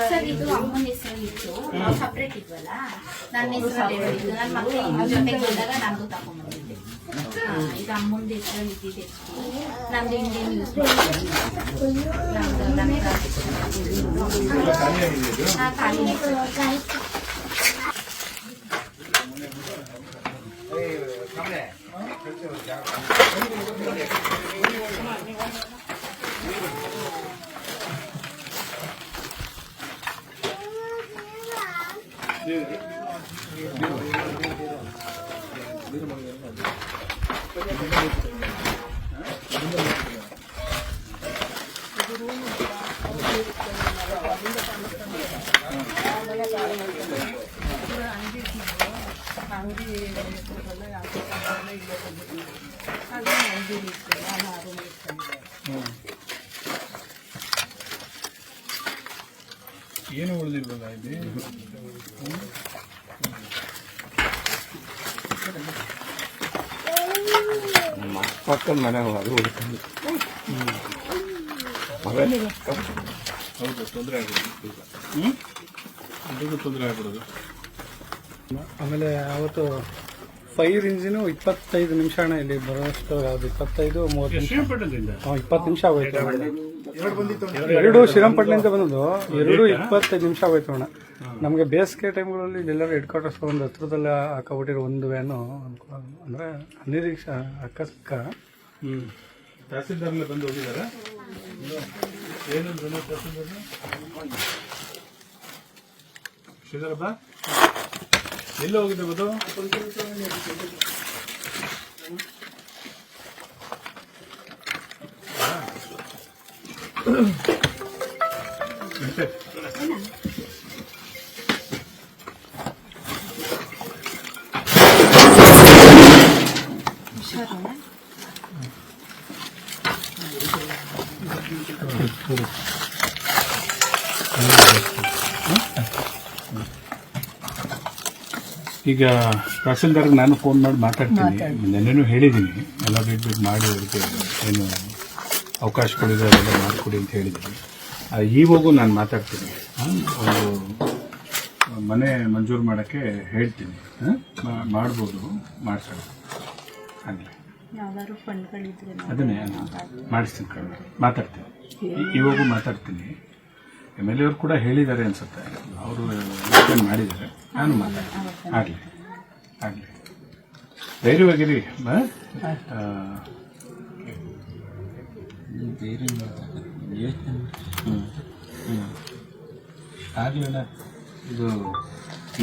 Sir ಇದು ಅಮ್ಮನ ಹೆಸರಲ್ಲಿ ಇತ್ತು, ನಾವು ಸಪ್ರೇಟ್ ಇದ್ವಲ್ಲ, ನನ್ನ ಹೆಸರಲ್ಲಿ ಹೇಳಿದ್ದು, ನನ್ನ ಮಕ್ಕಳು ಇದ್ರ ಜೊತೆಗೆ ಬಂದಾಗ ನಮ್ದು ತಗೊಂಡ್ಬಂದಿದ್ದೆ. ಇದು ಅಮ್ಮನ ಹೆಸರಲ್ಲಿ ಇದ್ದಿದೆ, ನಮ್ದು ಇಂಡಿಯನ್ ಯೂಸ್ ಏನು ಉಳಿದಿಲ್ವಲ್ಲ ಇಲ್ಲಿ. ಪಕ್ಕದ ಮನೆಗೆ ಅದು ಉಳ್ಕೊಂಡು ಹೌದು, ತೊಂದರೆ ಆಗ್ಬಿಡೋದು. ಅದಕ್ಕೂ ತೊಂದರೆ ಆಗ್ಬಿಡೋದು. ಆಮೇಲೆ ಅವತ್ತು ಫೈರ್ ಇಂಜಿನು 25 ನಿಮಿಷ ಅಣ್ಣ ಇಲ್ಲಿ ಬರೋಷ್ಟು, ಯಾವ್ದು 25-30 ನಿಮಿಷ, 20 ನಿಮಿಷ ಆಗೋಯ್ತು. ಎರಡು ಶ್ರೀರಂಗಪಟ್ಟಣದಿಂದ ಬಂದದ್ದು, 25 ನಿಮಿಷ ಆಗೋಯ್ತು ಅಣ್ಣ. ನಮಗೆ ಬೇಸಿಗೆ ಟೈಮ್ಗಳಲ್ಲಿ ಇಲ್ಲೆಲ್ಲರೂ ಹೆಡ್ ಕ್ವಾರ್ಟರ್ಸ್ ಒಂದು ಹತ್ರದಲ್ಲೇ ಹಾಕೊಬಿಟ್ಟಿರೋ ಒಂದು ವ್ಯಾನು ಅಂದರೆ ಅನಿರೀಕ್ಷ ಅಕ್ಕಸ್ಕ. ತಹಸೀಲ್ದಾರ್ಲೆ ಬಂದು ಹೋಗಿದ್ದಾರೆ. ಏನಂದ್ರೆ ತಹಸೀಲ್ದಾರ್ ಶ್ರೀಧರಪ್ಪ ಎಲ್ಲ ಹೋಗಿದೆ ಬದು? ಈಗ ತಹಸೀಲ್ದಾರ್ಗೆ ನಾನು ಫೋನ್ ಮಾಡಿ ಮಾತಾಡ್ತೀನಿ. ನೆನ್ನೆನೂ ಹೇಳಿದ್ದೀನಿ, ಎಲ್ಲ ಬಿಟ್ಟು ಮಾಡಿ ಅವ್ರಿಗೆ ಏನು ಅವಕಾಶ ಕೊಡಿದ್ರೆ ಅದೆಲ್ಲ ಮಾಡಿಕೊಡಿ ಅಂತ ಹೇಳಿದ್ದೀನಿ. ಈವಾಗೂ ನಾನು ಮಾತಾಡ್ತೀನಿ, ಒಂದು ಮನೆ ಮಂಜೂರು ಮಾಡೋಕ್ಕೆ ಹೇಳ್ತೀನಿ. ಮಾಡ್ಬೋದು, ಮಾಡ್ಸೋಣ. ಆಗಲಿ, ಅದನ್ನೇ ಮಾಡಿಸ್ತೀನಿ ಕಣ್ಣು, ಮಾತಾಡ್ತೀನಿ. ಇವಾಗೂ ಮಾತಾಡ್ತೀನಿ. MLA ಅವರು ಕೂಡ ಹೇಳಿದ್ದಾರೆ ಅನ್ಸುತ್ತೆ, ಅವರು ಮಾಡಿದ್ದಾರೆ. ನಾನು ಮಾತಾಡ್ತೀನಿ. ಆಗಲಿ ಆಗಲಿ, ಧೈರ್ಯವಾಗಿರಿ. ಆಗ್ಲಿಲ್ಲ, ಇದು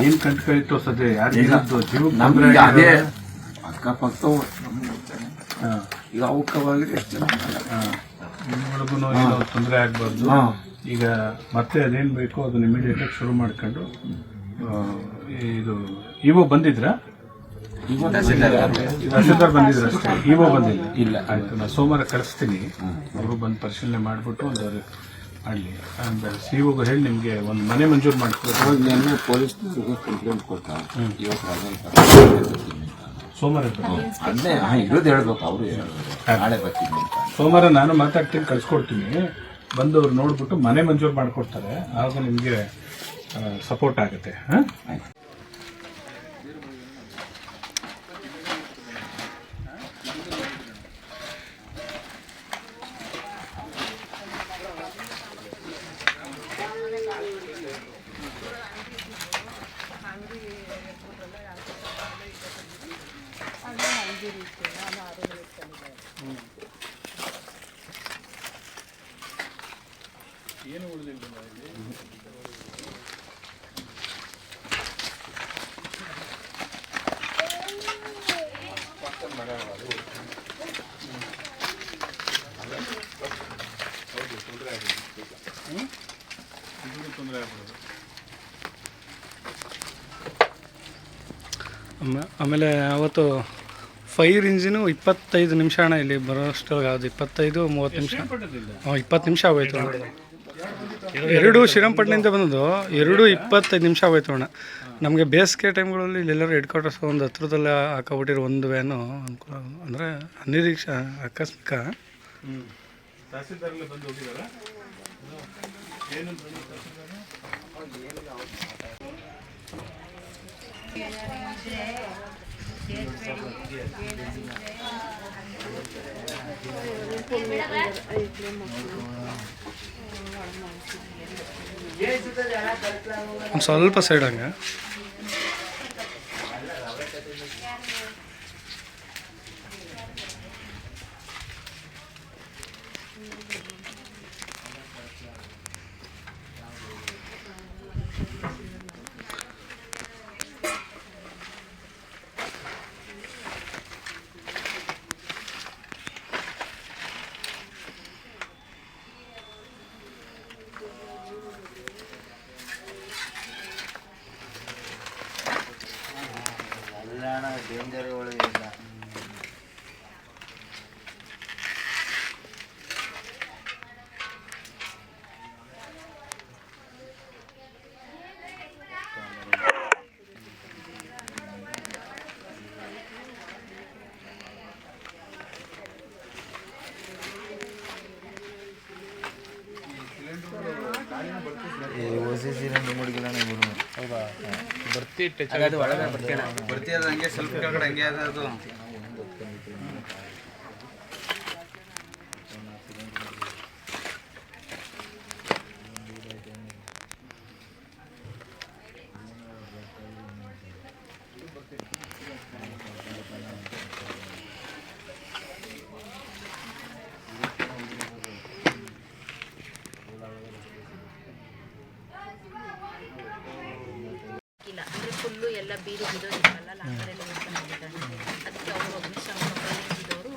ಏನು ಕಂಡ್ಕೊಳ್ತೋ ಸದ್ಯ ಯಾರು ಜೀವ ಅಕ್ಕಪಕ್ಕ ಈಗ ಅವಕ್ಕವಾಗಲಿ ಎಷ್ಟು ನಿಮ್ಮೊಳಗೂ ಏನೋ ತೊಂದರೆ ಆಗಬಾರ್ದು. ಈಗ ಮತ್ತೆ ಅದೇನು ಬೇಕೋ ಅದನ್ನ ಇಮಿಡಿಯೇಟಾಗಿ ಶುರು ಮಾಡ್ಕೊಂಡು. ಇದು ಇವೋ ಬಂದಿದ್ರಾ? ತಹಸೀಲ್ದಾರ್ ಬಂದಿದ್ರು ಅಷ್ಟೇ, ಇವೋ ಬಂದಿಲ್ಲ. ಇಲ್ಲ, ಆಯ್ತು, ನಾನು ಸೋಮವಾರ ಕಳಿಸ್ತೀನಿ. ಅವರು ಬಂದು ಪರಿಶೀಲನೆ ಮಾಡಿಬಿಟ್ಟು ಒಂದು ಮಾಡಲಿ. ಸಿಒಗೂ ಹೇಳಿ ನಿಮಗೆ ಒಂದು ಮನೆ ಮಂಜೂರು ಮಾಡ್ಕೊಡ್ತೀನಿ. ಪೊಲೀಸ್ನವ್ರಿಗೆ ಕಂಪ್ಲೇಂಟ್ ಕೊಡ್ತಾ ಸೋಮವಾರ ಇರೋದು ಹೇಳ್ಬೇಕು, ಅವರು ನಾಳೆ ಬರ್ತೀನಿ. ಸೋಮವಾರ ನಾನು ಮಾತಾಡ್ತೀನಿ, ಕಳ್ಸ್ಕೊಡ್ತೀನಿ. ಬಂದು ಅವ್ರು ನೋಡ್ಬಿಟ್ಟು ಮನೆ ಮಂಜೂರು ಮಾಡಿಕೊಡ್ತಾರೆ. ಆಗ ನಿಮಗೆ ಸಪೋರ್ಟ್ ಆಗುತ್ತೆ. ಆಯ್ತು. ಏನು ಉಳಿದಿಲ್ಲ ಆಮೇಲೆ ಅವತ್ತು ಫೈರ್ ಇಂಜಿನು 25 ನಿಮಿಷ ಅಣ್ಣ ಇಲ್ಲಿ ಬರೋಷ್ಟೊಳಗೆ ಅದು 25-30 ನಿಮಿಷ 20 ನಿಮಿಷ ಆಗೋಯ್ತು ಅಣ್ಣ. 2 ಶ್ರೀರಂಗಪಟ್ಟಣದಿಂದ ಬಂದದ್ದು 25 ನಿಮಿಷ ಆಗೋಯ್ತು ಅಣ್ಣ. ನಮಗೆ ಬೇಸಿಗೆ ಟೈಮ್ಗಳಲ್ಲಿ ಇಲ್ಲೆಲ್ಲರೂ ಹೆಡ್ ಕ್ವಾರ್ಟರ್ಸ್ ಒಂದು ಹತ್ರದಲ್ಲೇ ಹಾಕೊಬಿಟ್ಟಿರೋ ಒಂದು ವ್ಯಾನು ಅನುಕೂಲ ಅಂದರೆ ಅನಿರೀಕ್ಷ ಆಕಸ್ಮಿಕ. ಒಂದು ಸ್ವಲ್ಪ ಸೈಡ್ ಹಂಗೆ ಡೇಂಜರ್ಗಳು ಇಲ್ಲ. ಹೌದಾ ಬರ್ತಿ ಒಳಗೆ ಬರ್ತಿ ಅದು ಹಂಗೆ ಸ್ವಲ್ಪ ಕೆಳಗಡೆ ಹಂಗೆ ಅದು ಇಲ್ಲ ಅಂದರೆ ಫುಲ್ಲು ಎಲ್ಲ ಬೀರು ಬಿಡೋದಿಲ್ಲ ಆ ಕಡೆ ಎಲ್ಲ ಓದ್ಕೊಂಡಿದ್ದಾನೆ. ಅದಕ್ಕೆ ಅವರು ಅಗ್ನಿಶಾಮಕ ಇದ್ದವರು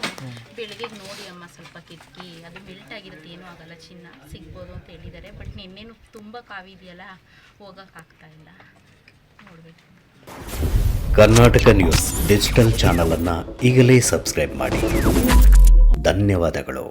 ಬೆಳಗ್ಗೆ ನೋಡಿ ಅಮ್ಮ ಸ್ವಲ್ಪ ಕಿಟಕಿ ಅದು ಮೆಲ್ಟ್ ಆಗಿರುತ್ತೆ, ಏನೂ ಆಗಲ್ಲ, ಚಿನ್ನ ಸಿಗ್ಬೋದು ಅಂತ ಹೇಳಿದ್ದಾರೆ. ಬಟ್ ನಿನ್ನೇನು ತುಂಬ ಕಾವಿದೆಯಲ್ಲ, ಹೋಗೋಕ್ಕಾಗ್ತಾ ಇಲ್ಲ, ನೋಡಬೇಕು. ಕರ್ನಾಟಕ ನ್ಯೂಸ್ ಡಿಜಿಟಲ್ ಚಾನಲನ್ನು ಈಗಲೇ ಸಬ್ಸ್ಕ್ರೈಬ್ ಮಾಡಿ. ಧನ್ಯವಾದಗಳು.